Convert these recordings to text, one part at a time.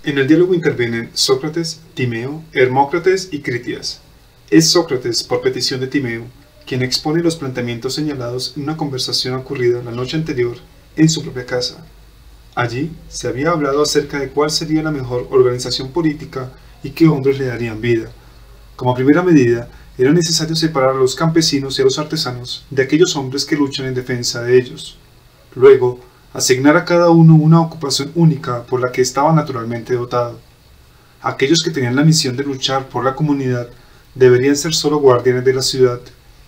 En el diálogo intervienen Sócrates, Timeo, Hermócrates y Critias. Es Sócrates, por petición de Timeo, quien expone los planteamientos señalados en una conversación ocurrida la noche anterior en su propia casa. Allí se había hablado acerca de cuál sería la mejor organización política y qué hombres le darían vida. Como primera medida, era necesario separar a los campesinos y a los artesanos de aquellos hombres que luchan en defensa de ellos. Luego, asignar a cada uno una ocupación única por la que estaba naturalmente dotado. Aquellos que tenían la misión de luchar por la comunidad deberían ser solo guardianes de la ciudad,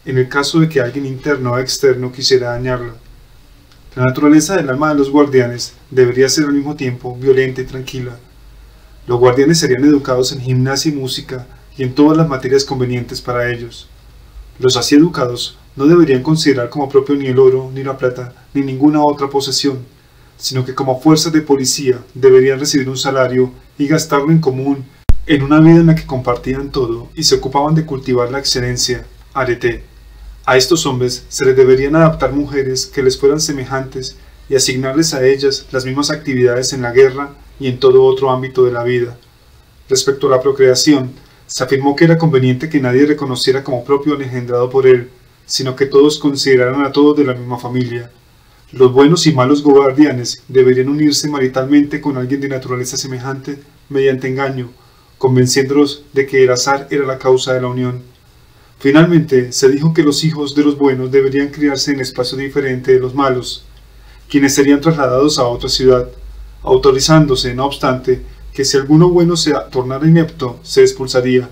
en el caso de que alguien interno o externo quisiera dañarla. La naturaleza del alma de los guardianes debería ser al mismo tiempo violenta y tranquila. Los guardianes serían educados en gimnasia y música y en todas las materias convenientes para ellos. Los así educados no deberían considerar como propio ni el oro, ni la plata, ni ninguna otra posesión, sino que como fuerzas de policía deberían recibir un salario y gastarlo en común en una vida en la que compartían todo y se ocupaban de cultivar la excelencia, arete. A estos hombres se les deberían adaptar mujeres que les fueran semejantes y asignarles a ellas las mismas actividades en la guerra y en todo otro ámbito de la vida. Respecto a la procreación, se afirmó que era conveniente que nadie reconociera como propio al engendrado por él, sino que todos consideraran a todos de la misma familia. Los buenos y malos guardianes deberían unirse maritalmente con alguien de naturaleza semejante mediante engaño, convenciéndolos de que el azar era la causa de la unión. Finalmente, se dijo que los hijos de los buenos deberían criarse en espacio diferente de los malos, quienes serían trasladados a otra ciudad, autorizándose, no obstante, que si alguno bueno se tornara inepto, se expulsaría,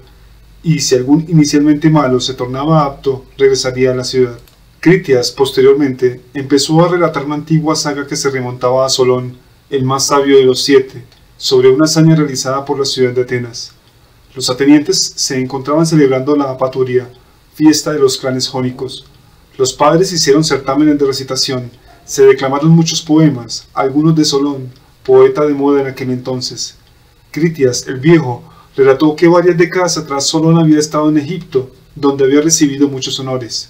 y si algún inicialmente malo se tornaba apto, regresaría a la ciudad. Critias, posteriormente, empezó a relatar una antigua saga que se remontaba a Solón, el más sabio de los 7, sobre una hazaña realizada por la ciudad de Atenas. Los atenienses se encontraban celebrando la apaturia, fiesta de los clanes jónicos. Los padres hicieron certámenes de recitación, se declamaron muchos poemas, algunos de Solón, poeta de moda en aquel entonces. Critias, el viejo, relató que varias décadas atrás Solón había estado en Egipto, donde había recibido muchos honores.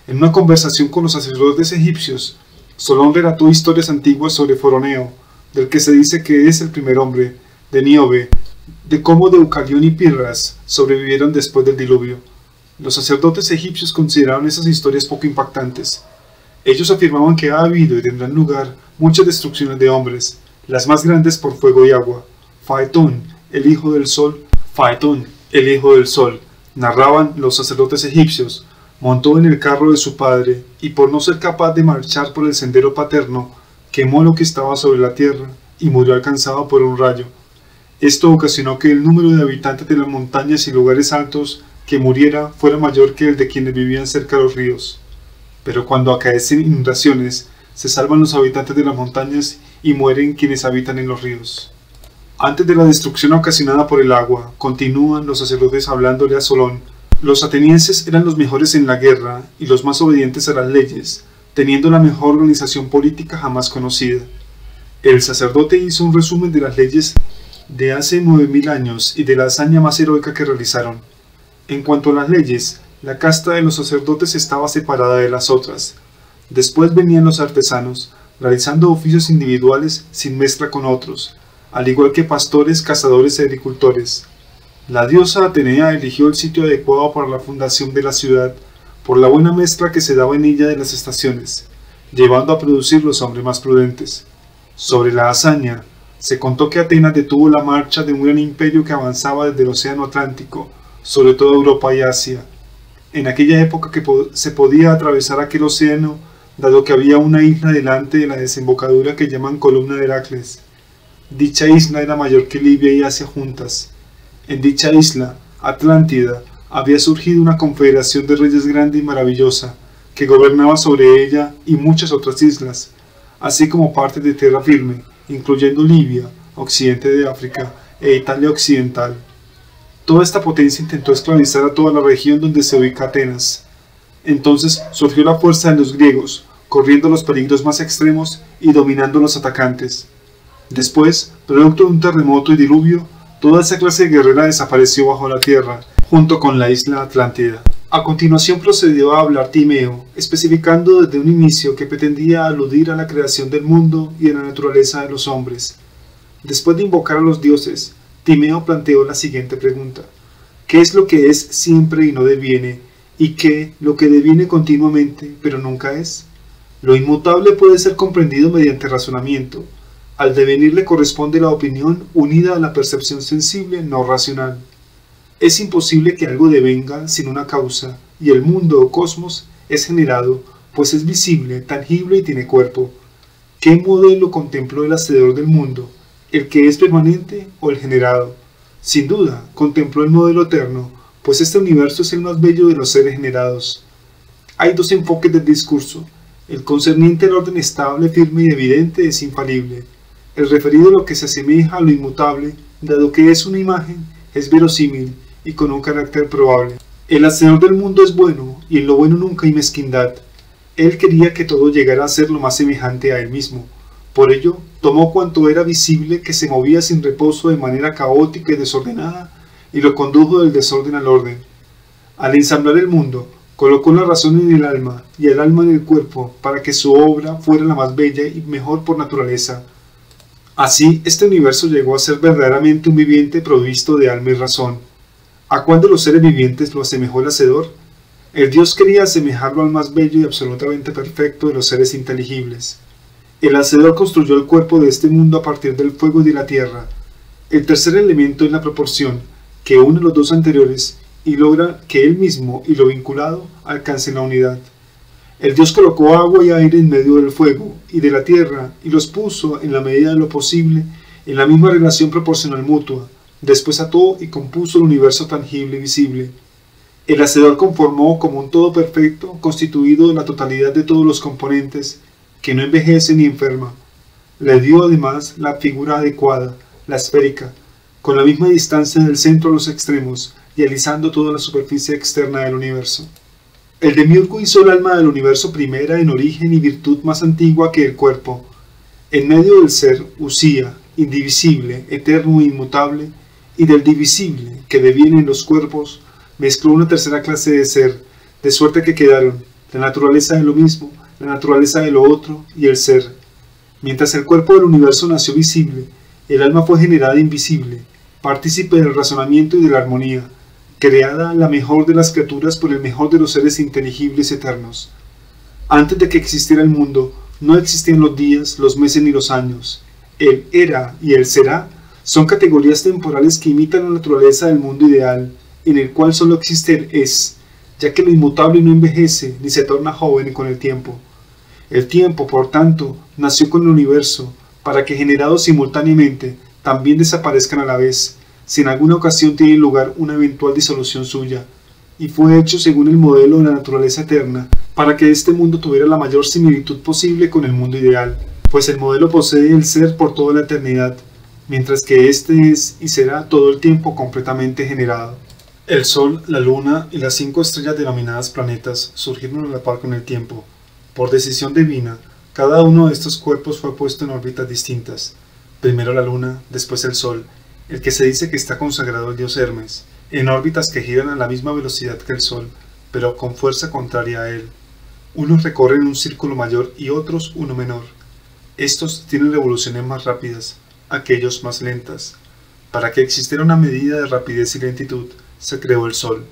En una conversación con los sacerdotes egipcios, Solón relató historias antiguas sobre Foroneo, del que se dice que es el primer hombre, de Níobe, de cómo Deucalión y Pirras sobrevivieron después del diluvio. Los sacerdotes egipcios consideraron esas historias poco impactantes. Ellos afirmaban que ha habido y tendrán lugar muchas destrucciones de hombres, las más grandes por fuego y agua. Faetón, el hijo del sol, narraban los sacerdotes egipcios, montó en el carro de su padre y por no ser capaz de marchar por el sendero paterno, quemó lo que estaba sobre la tierra y murió alcanzado por un rayo. Esto ocasionó que el número de habitantes de las montañas y lugares altos que muriera fuera mayor que el de quienes vivían cerca de los ríos. Pero cuando acaecen inundaciones, se salvan los habitantes de las montañas y mueren quienes habitan en los ríos. Antes de la destrucción ocasionada por el agua, continúan los sacerdotes hablándole a Solón. Los atenienses eran los mejores en la guerra y los más obedientes a las leyes, teniendo la mejor organización política jamás conocida. El sacerdote hizo un resumen de las leyes de hace 9000 años y de la hazaña más heroica que realizaron. En cuanto a las leyes, la casta de los sacerdotes estaba separada de las otras. Después venían los artesanos, realizando oficios individuales sin mezcla con otros, al igual que pastores, cazadores y agricultores. La diosa Atenea eligió el sitio adecuado para la fundación de la ciudad por la buena mezcla que se daba en ella de las estaciones, llevando a producir los hombres más prudentes. Sobre la hazaña, se contó que Atenas detuvo la marcha de un gran imperio que avanzaba desde el océano Atlántico, sobre toda Europa y Asia. En aquella época que se podía atravesar aquel océano, dado que había una isla delante de la desembocadura que llaman Columna de Heracles. Dicha isla era mayor que Libia y Asia juntas. En dicha isla, Atlántida, había surgido una confederación de reyes grande y maravillosa, que gobernaba sobre ella y muchas otras islas, así como partes de tierra firme, incluyendo Libia, occidente de África, e Italia occidental. Toda esta potencia intentó esclavizar a toda la región donde se ubica Atenas. Entonces surgió la fuerza de los griegos, corriendo los peligros más extremos y dominando a los atacantes. Después, producto de un terremoto y diluvio, toda esa clase guerrera desapareció bajo la tierra, junto con la isla Atlántida. A continuación procedió a hablar Timeo, especificando desde un inicio que pretendía aludir a la creación del mundo y a la naturaleza de los hombres. Después de invocar a los dioses, Timeo planteó la siguiente pregunta: ¿qué es lo que es siempre y no deviene, y qué lo que deviene continuamente pero nunca es? Lo inmutable puede ser comprendido mediante razonamiento. Al devenir le corresponde la opinión unida a la percepción sensible no racional. Es imposible que algo devenga sin una causa, y el mundo o cosmos es generado, pues es visible, tangible y tiene cuerpo. ¿Qué modelo contempló el hacedor del mundo? ¿El que es permanente o el generado? Sin duda, contempló el modelo eterno, pues este universo es el más bello de los seres generados. Hay dos enfoques del discurso. El concerniente al orden estable, firme y evidente es infalible. El referido a lo que se asemeja a lo inmutable, dado que es una imagen, es verosímil y con un carácter probable. El hacedor del mundo es bueno, y en lo bueno nunca hay mezquindad. Él quería que todo llegara a ser lo más semejante a él mismo. Por ello, tomó cuanto era visible que se movía sin reposo de manera caótica y desordenada, y lo condujo del desorden al orden. Al ensamblar el mundo, colocó la razón en el alma y el alma en el cuerpo para que su obra fuera la más bella y mejor por naturaleza. Así, este universo llegó a ser verdaderamente un viviente provisto de alma y razón. ¿A cuál de los seres vivientes lo asemejó el hacedor? El Dios quería asemejarlo al más bello y absolutamente perfecto de los seres inteligibles. El hacedor construyó el cuerpo de este mundo a partir del fuego y de la tierra. El tercer elemento es la proporción, que une los dos anteriores y logra que él mismo y lo vinculado alcancen la unidad. El Dios colocó agua y aire en medio del fuego y de la tierra y los puso, en la medida de lo posible, en la misma relación proporcional mutua. Después ató y compuso el universo tangible y visible. El hacedor conformó como un todo perfecto, constituido de la totalidad de todos los componentes, que no envejece ni enferma. Le dio además la figura adecuada, la esférica, con la misma distancia del centro a los extremos y alisando toda la superficie externa del universo. El demiurgo hizo el alma del universo primera en origen y virtud más antigua que el cuerpo. En medio del ser, Usía, indivisible, eterno e inmutable, y del divisible, que deviene en los cuerpos, mezcló una tercera clase de ser, de suerte que quedaron la naturaleza de lo mismo, la naturaleza de lo otro y el ser. Mientras el cuerpo del universo nació visible, el alma fue generada invisible, partícipe del razonamiento y de la armonía, creada la mejor de las criaturas por el mejor de los seres inteligibles eternos. Antes de que existiera el mundo, no existían los días, los meses ni los años. El era y el será son categorías temporales que imitan la naturaleza del mundo ideal, en el cual solo existe el es, ya que lo inmutable no envejece ni se torna joven con el tiempo. El tiempo, por tanto, nació con el universo, para que generados simultáneamente también desaparezcan a la vez, si en alguna ocasión tiene lugar una eventual disolución suya, y fue hecho según el modelo de la naturaleza eterna, para que este mundo tuviera la mayor similitud posible con el mundo ideal, pues el modelo posee el ser por toda la eternidad, mientras que éste es y será todo el tiempo completamente generado. El Sol, la Luna y las 5 estrellas denominadas planetas surgieron a la par con el tiempo. Por decisión divina, cada uno de estos cuerpos fue puesto en órbitas distintas. Primero la Luna, después el Sol, el que se dice que está consagrado al dios Hermes, en órbitas que giran a la misma velocidad que el Sol, pero con fuerza contraria a él. Unos recorren un círculo mayor y otros uno menor. Estos tienen revoluciones más rápidas, aquellos más lentas. Para que existiera una medida de rapidez y lentitud, se creó el Sol.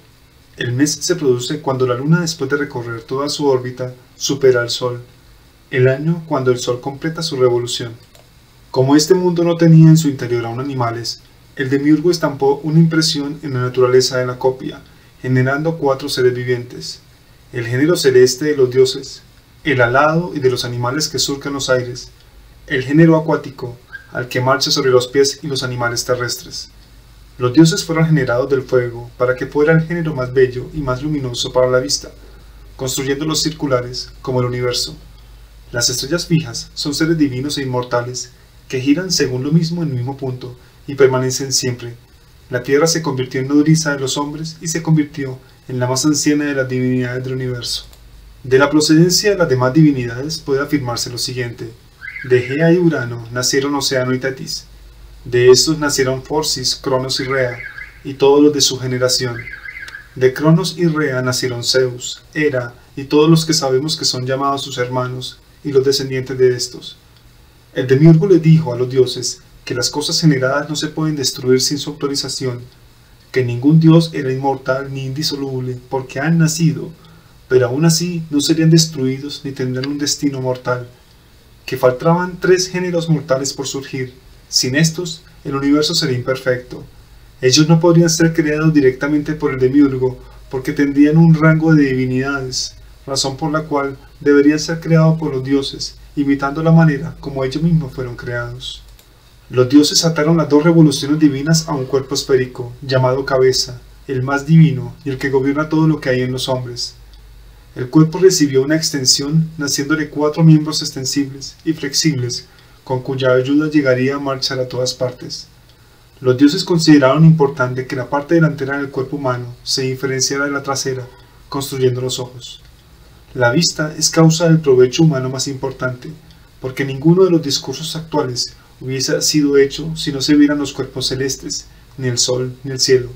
El mes se produce cuando la Luna, después de recorrer toda su órbita, supera al Sol. El año cuando el Sol completa su revolución. Como este mundo no tenía en su interior aún animales, el demiurgo estampó una impresión en la naturaleza de la copia, generando 4 seres vivientes: el género celeste de los dioses, el alado y de los animales que surcan los aires, el género acuático, al que marcha sobre los pies, y los animales terrestres. Los dioses fueron generados del fuego para que fuera el género más bello y más luminoso para la vista, construyendo los circulares como el universo. Las estrellas fijas son seres divinos e inmortales que giran según lo mismo en el mismo punto y permanecen siempre. La tierra se convirtió en nodriza de los hombres y se convirtió en la más anciana de las divinidades del universo. De la procedencia de las demás divinidades puede afirmarse lo siguiente: de Gea y Urano nacieron Océano y Tetis. De estos nacieron Forcis, Cronos y Rea, y todos los de su generación. De Cronos y Rea nacieron Zeus, Hera, y todos los que sabemos que son llamados sus hermanos, y los descendientes de estos. El demiurgo le dijo a los dioses que las cosas generadas no se pueden destruir sin su autorización, que ningún dios era inmortal ni indisoluble porque han nacido, pero aún así no serían destruidos ni tendrán un destino mortal, que faltaban 3 géneros mortales por surgir. Sin estos, el universo sería imperfecto. Ellos no podrían ser creados directamente por el demiurgo, porque tendrían un rango de divinidades, razón por la cual deberían ser creados por los dioses, imitando la manera como ellos mismos fueron creados. Los dioses ataron las 2 revoluciones divinas a un cuerpo esférico, llamado cabeza, el más divino y el que gobierna todo lo que hay en los hombres. El cuerpo recibió una extensión, naciéndole 4 miembros extensibles y flexibles, con cuya ayuda llegaría a marchar a todas partes. Los dioses consideraron importante que la parte delantera del cuerpo humano se diferenciara de la trasera, construyendo los ojos. La vista es causa del provecho humano más importante, porque ninguno de los discursos actuales hubiese sido hecho si no se vieran los cuerpos celestes, ni el sol, ni el cielo.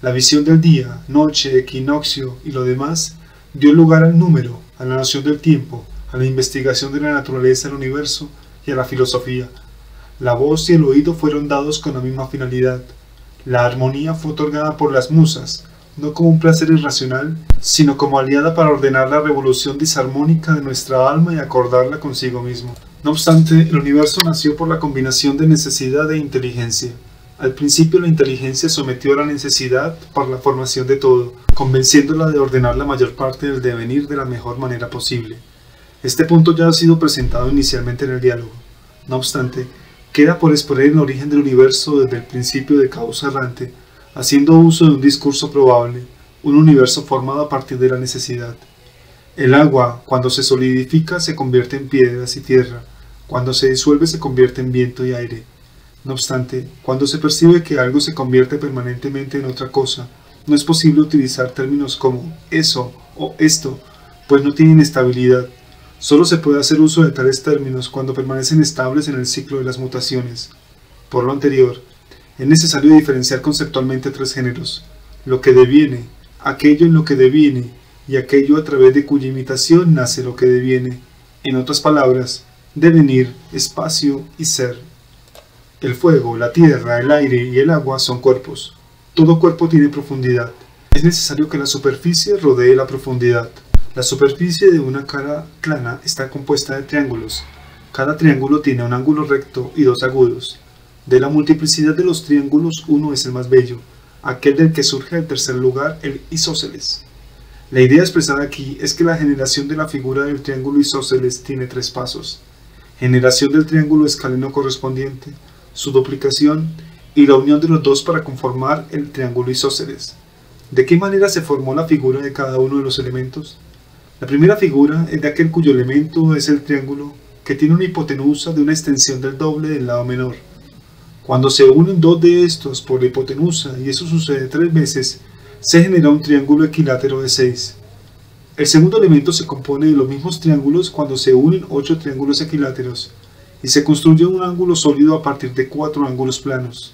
La visión del día, noche, equinoccio y lo demás dio lugar al número, a la noción del tiempo, a la investigación de la naturaleza del universo y a la filosofía. La voz y el oído fueron dados con la misma finalidad. La armonía fue otorgada por las musas, no como un placer irracional, sino como aliada para ordenar la revolución disarmónica de nuestra alma y acordarla consigo mismo. No obstante, el universo nació por la combinación de necesidad e inteligencia. Al principio la inteligencia sometió a la necesidad para la formación de todo, convenciéndola de ordenar la mayor parte del devenir de la mejor manera posible. Este punto ya ha sido presentado inicialmente en el diálogo. No obstante, queda por exponer el origen del universo desde el principio de causa errante, haciendo uso de un discurso probable, un universo formado a partir de la necesidad. El agua, cuando se solidifica, se convierte en piedras y tierra, cuando se disuelve se convierte en viento y aire. No obstante, cuando se percibe que algo se convierte permanentemente en otra cosa, no es posible utilizar términos como eso o esto, pues no tienen estabilidad. Solo se puede hacer uso de tales términos cuando permanecen estables en el ciclo de las mutaciones. Por lo anterior, es necesario diferenciar conceptualmente 3 géneros: lo que deviene, aquello en lo que deviene, y aquello a través de cuya imitación nace lo que deviene. En otras palabras, devenir, espacio y ser. El fuego, la tierra, el aire y el agua son cuerpos. Todo cuerpo tiene profundidad. Es necesario que la superficie rodee la profundidad. La superficie de una cara plana está compuesta de triángulos. Cada triángulo tiene un ángulo recto y 2 agudos. De la multiplicidad de los triángulos, uno es el más bello, aquel del que surge en tercer lugar el isósceles. La idea expresada aquí es que la generación de la figura del triángulo isósceles tiene 3 pasos: generación del triángulo escaleno correspondiente, su duplicación y la unión de los dos para conformar el triángulo isósceles. ¿De qué manera se formó la figura de cada uno de los elementos? La primera figura es de aquel cuyo elemento es el triángulo, que tiene una hipotenusa de una extensión del doble del lado menor. Cuando se unen 2 de estos por la hipotenusa, y eso sucede 3 veces, se genera un triángulo equilátero de 6. El segundo elemento se compone de los mismos triángulos cuando se unen 8 triángulos equiláteros, y se construye un ángulo sólido a partir de 4 ángulos planos.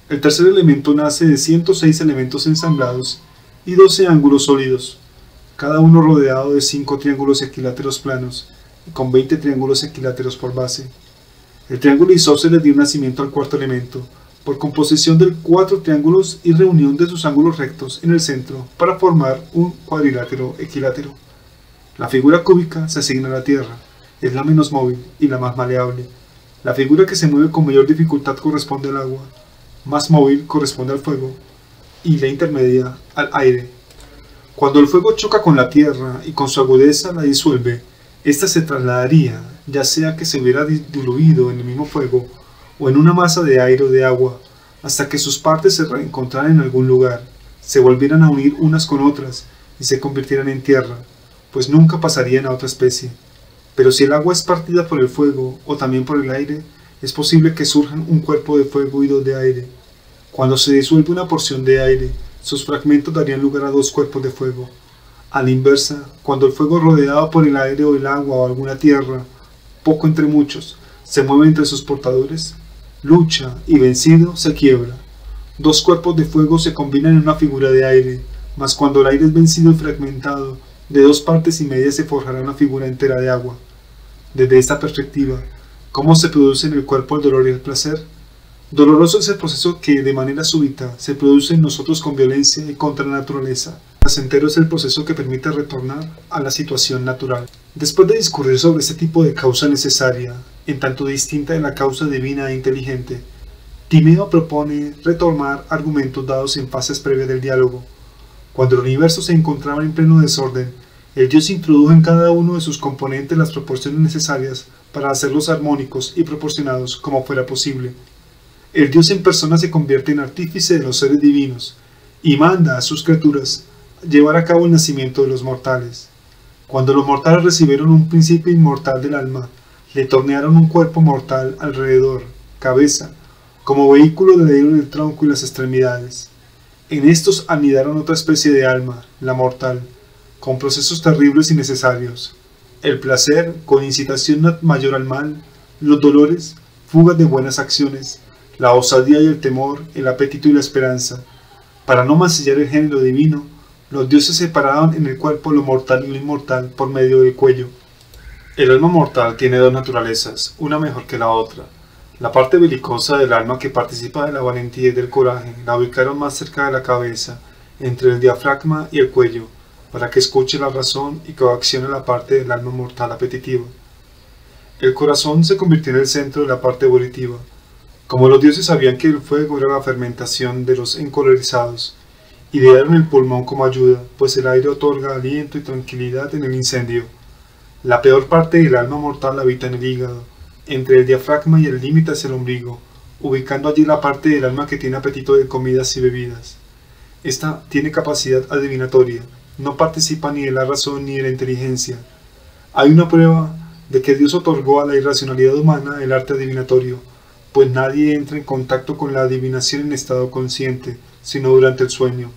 El tercer elemento nace de 106 elementos ensamblados y 12 ángulos sólidos, cada uno rodeado de 5 triángulos equiláteros planos, y con 20 triángulos equiláteros por base. El triángulo isósceles dio nacimiento al cuarto elemento, por composición de 4 triángulos y reunión de sus ángulos rectos en el centro para formar un cuadrilátero equilátero. La figura cúbica se asigna a la Tierra, es la menos móvil y la más maleable. La figura que se mueve con mayor dificultad corresponde al agua, más móvil corresponde al fuego, y la intermedia al aire. Cuando el fuego choca con la tierra y con su agudeza la disuelve, ésta se trasladaría, ya sea que se hubiera diluido en el mismo fuego o en una masa de aire o de agua, hasta que sus partes se reencontraran en algún lugar, se volvieran a unir unas con otras y se convirtieran en tierra, pues nunca pasarían a otra especie. Pero si el agua es partida por el fuego o también por el aire, es posible que surjan un cuerpo de fuego y 2 de aire. Cuando se disuelve una porción de aire, sus fragmentos darían lugar a 2 cuerpos de fuego. A la inversa, cuando el fuego rodeado por el aire o el agua o alguna tierra, poco entre muchos, se mueve entre sus portadores, lucha y vencido se quiebra. 2 cuerpos de fuego se combinan en una figura de aire, mas cuando el aire es vencido y fragmentado, de 2 partes y media se forjará una figura entera de agua. Desde esta perspectiva, ¿Cómo se produce en el cuerpo el dolor y el placer? Doloroso es el proceso que de manera súbita se produce en nosotros con violencia y contra la naturaleza. Placentero es el proceso que permite retornar a la situación natural. Después de discurrir sobre este tipo de causa necesaria, en tanto distinta de la causa divina e inteligente, Timeo propone retomar argumentos dados en fases previas del diálogo. Cuando el universo se encontraba en pleno desorden, el Dios introdujo en cada uno de sus componentes las proporciones necesarias para hacerlos armónicos y proporcionados como fuera posible. El Dios en persona se convierte en artífice de los seres divinos y manda a sus criaturas llevar a cabo el nacimiento de los mortales. Cuando los mortales recibieron un principio inmortal del alma, le tornearon un cuerpo mortal alrededor, cabeza, como vehículo de aire del tronco y las extremidades. En estos anidaron otra especie de alma, la mortal, con procesos terribles y necesarios. El placer, con incitación mayor al mal, los dolores, fugas de buenas acciones, la osadía y el temor, el apetito y la esperanza. Para no mancillar el género divino, los dioses separaban en el cuerpo lo mortal y lo inmortal por medio del cuello. El alma mortal tiene dos naturalezas, una mejor que la otra. La parte belicosa del alma que participa de la valentía y del coraje la ubicaron más cerca de la cabeza, entre el diafragma y el cuello, para que escuche la razón y coaccione la parte del alma mortal apetitiva. El corazón se convirtió en el centro de la parte volitiva. Como los dioses sabían que el fuego era la fermentación de los encolerizados, idearon el pulmón como ayuda, pues el aire otorga aliento y tranquilidad en el incendio. La peor parte del alma mortal habita en el hígado, entre el diafragma y el límite hacia el ombligo, ubicando allí la parte del alma que tiene apetito de comidas y bebidas. Esta tiene capacidad adivinatoria, no participa ni de la razón ni de la inteligencia. Hay una prueba de que Dios otorgó a la irracionalidad humana el arte adivinatorio, pues nadie entra en contacto con la adivinación en estado consciente, sino durante el sueño.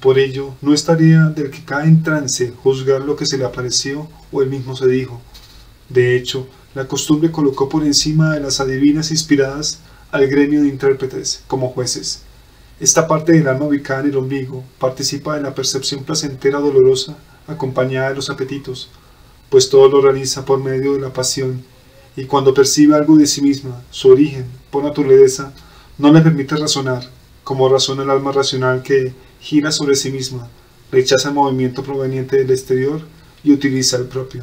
Por ello, no es tarea del que cae en trance juzgar lo que se le apareció o él mismo se dijo. De hecho, la costumbre colocó por encima de las adivinas inspiradas al gremio de intérpretes como jueces. Esta parte del alma ubicada en el ombligo participa de la percepción placentera dolorosa acompañada de los apetitos, pues todo lo realiza por medio de la pasión, y cuando percibe algo de sí misma, su origen, por naturaleza, no le permite razonar, como razona el alma racional que gira sobre sí misma, rechaza el movimiento proveniente del exterior y utiliza el propio.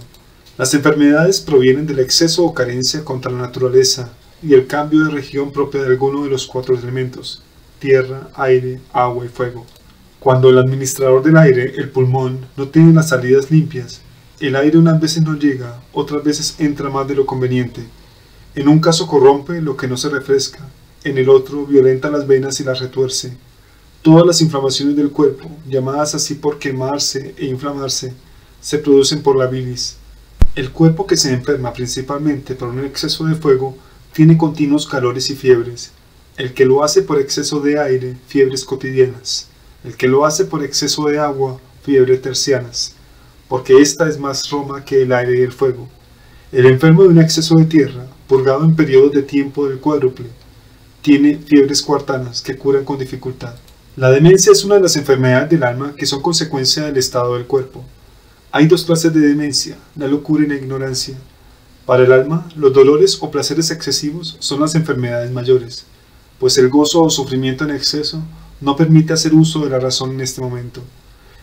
Las enfermedades provienen del exceso o carencia contra la naturaleza y el cambio de región propia de alguno de los cuatro elementos: tierra, aire, agua y fuego. Cuando el administrador del aire, el pulmón, no tiene las salidas limpias, el aire unas veces no llega, otras veces entra más de lo conveniente. En un caso corrompe lo que no se refresca, en el otro violenta las venas y las retuerce. Todas las inflamaciones del cuerpo, llamadas así por quemarse e inflamarse, se producen por la bilis. El cuerpo que se enferma principalmente por un exceso de fuego tiene continuos calores y fiebres. El que lo hace por exceso de aire, fiebres cotidianas. El que lo hace por exceso de agua, fiebres tercianas, porque ésta es más roma que el aire y el fuego. El enfermo de un exceso de tierra, purgado en periodos de tiempo del cuádruple, tiene fiebres cuartanas que curan con dificultad. La demencia es una de las enfermedades del alma que son consecuencia del estado del cuerpo. Hay dos clases de demencia, la locura y la ignorancia. Para el alma, los dolores o placeres excesivos son las enfermedades mayores, pues el gozo o sufrimiento en exceso no permite hacer uso de la razón en este momento.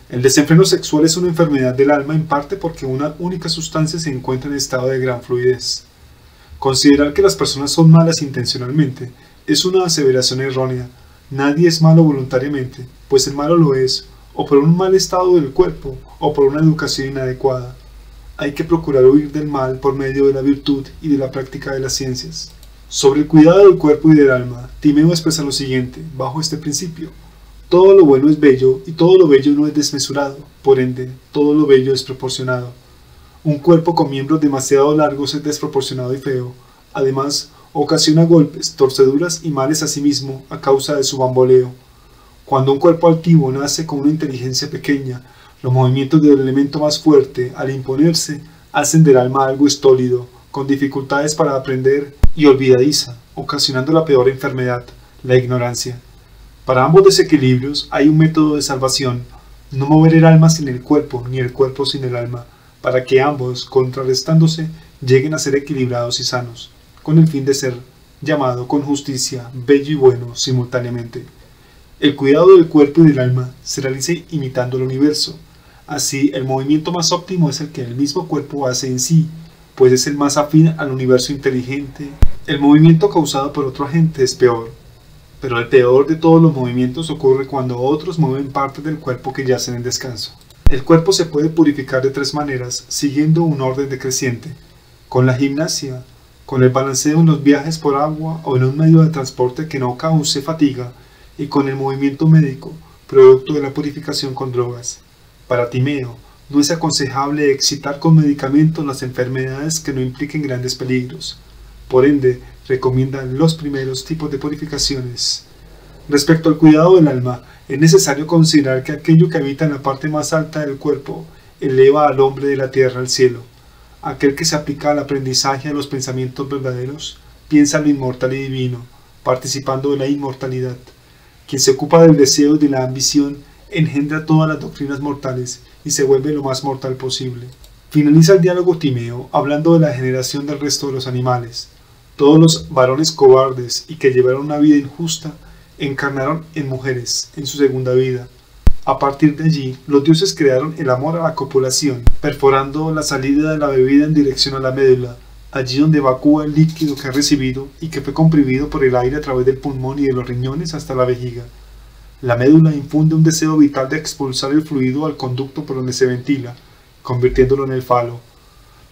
El desenfreno sexual es una enfermedad del alma en parte porque una única sustancia se encuentra en estado de gran fluidez. Considerar que las personas son malas intencionalmente es una aseveración errónea. Nadie es malo voluntariamente, pues el malo lo es, o por un mal estado del cuerpo, o por una educación inadecuada. Hay que procurar huir del mal por medio de la virtud y de la práctica de las ciencias. Sobre el cuidado del cuerpo y del alma, Timeo expresa lo siguiente, bajo este principio: todo lo bueno es bello, y todo lo bello no es desmesurado, por ende, todo lo bello es proporcionado. Un cuerpo con miembros demasiado largos es desproporcionado y feo. Además, ocasiona golpes, torceduras y males a sí mismo a causa de su bamboleo. Cuando un cuerpo altivo nace con una inteligencia pequeña, los movimientos del elemento más fuerte, al imponerse, hacen del alma algo estólido, con dificultades para aprender y olvidadiza, ocasionando la peor enfermedad, la ignorancia. Para ambos desequilibrios hay un método de salvación: no mover el alma sin el cuerpo, ni el cuerpo sin el alma, para que ambos, contrarrestándose, lleguen a ser equilibrados y sanos. con el fin de ser llamado con justicia, bello y bueno simultáneamente. El cuidado del cuerpo y del alma se realiza imitando el universo. Así, el movimiento más óptimo es el que el mismo cuerpo hace en sí, pues es el más afín al universo inteligente. El movimiento causado por otro agente es peor, pero el peor de todos los movimientos ocurre cuando otros mueven partes del cuerpo que yacen en descanso. El cuerpo se puede purificar de 3 maneras, siguiendo un orden decreciente: con la gimnasia, con el balanceo en los viajes por agua o en un medio de transporte que no cause fatiga, y con el movimiento médico, producto de la purificación con drogas. Para Timeo, no es aconsejable excitar con medicamentos las enfermedades que no impliquen grandes peligros. Por ende, recomiendan los primeros tipos de purificaciones. Respecto al cuidado del alma, es necesario considerar que aquello que habita en la parte más alta del cuerpo eleva al hombre de la tierra al cielo. Aquel que se aplica al aprendizaje de los pensamientos verdaderos piensa lo inmortal y divino, participando de la inmortalidad. Quien se ocupa del deseo y de la ambición engendra todas las doctrinas mortales y se vuelve lo más mortal posible. Finaliza el diálogo Timeo hablando de la generación del resto de los animales. Todos los varones cobardes y que llevaron una vida injusta encarnaron en mujeres en su segunda vida. A partir de allí, los dioses crearon el amor a la copulación, perforando la salida de la bebida en dirección a la médula, allí donde evacúa el líquido que ha recibido y que fue comprimido por el aire a través del pulmón y de los riñones hasta la vejiga. La médula infunde un deseo vital de expulsar el fluido al conducto por donde se ventila, convirtiéndolo en el falo.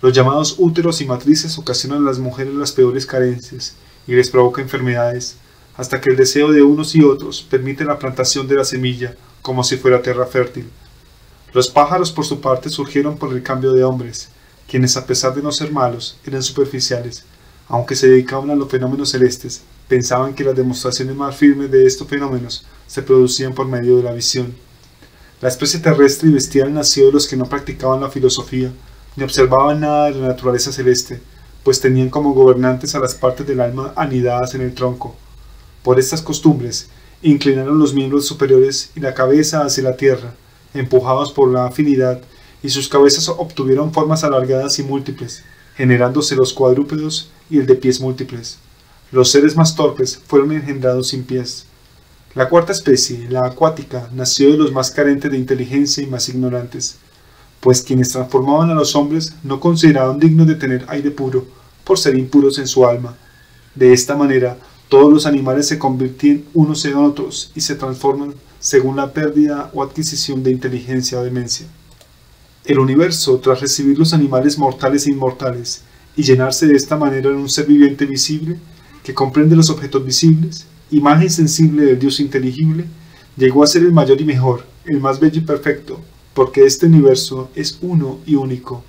Los llamados úteros y matrices ocasionan a las mujeres las peores carencias y les provoca enfermedades, hasta que el deseo de unos y otros permite la plantación de la semilla, como si fuera tierra fértil. Los pájaros, por su parte, surgieron por el cambio de hombres, quienes, a pesar de no ser malos, eran superficiales. Aunque se dedicaban a los fenómenos celestes, pensaban que las demostraciones más firmes de estos fenómenos se producían por medio de la visión. La especie terrestre y bestial nació de los que no practicaban la filosofía, ni observaban nada de la naturaleza celeste, pues tenían como gobernantes a las partes del alma anidadas en el tronco. Por estas costumbres, inclinaron los miembros superiores y la cabeza hacia la tierra, empujados por la afinidad, y sus cabezas obtuvieron formas alargadas y múltiples, generándose los cuadrúpedos y el de pies múltiples. Los seres más torpes fueron engendrados sin pies. La cuarta especie, la acuática, nació de los más carentes de inteligencia y más ignorantes, pues quienes transformaban a los hombres no consideraban dignos de tener aire puro, por ser impuros en su alma. De esta manera, todos los animales se convierten unos en otros y se transforman según la pérdida o adquisición de inteligencia o demencia. El universo, tras recibir los animales mortales e inmortales y llenarse de esta manera en un ser viviente visible, que comprende los objetos visibles, imagen sensible del Dios inteligible, llegó a ser el mayor y mejor, el más bello y perfecto, porque este universo es uno y único.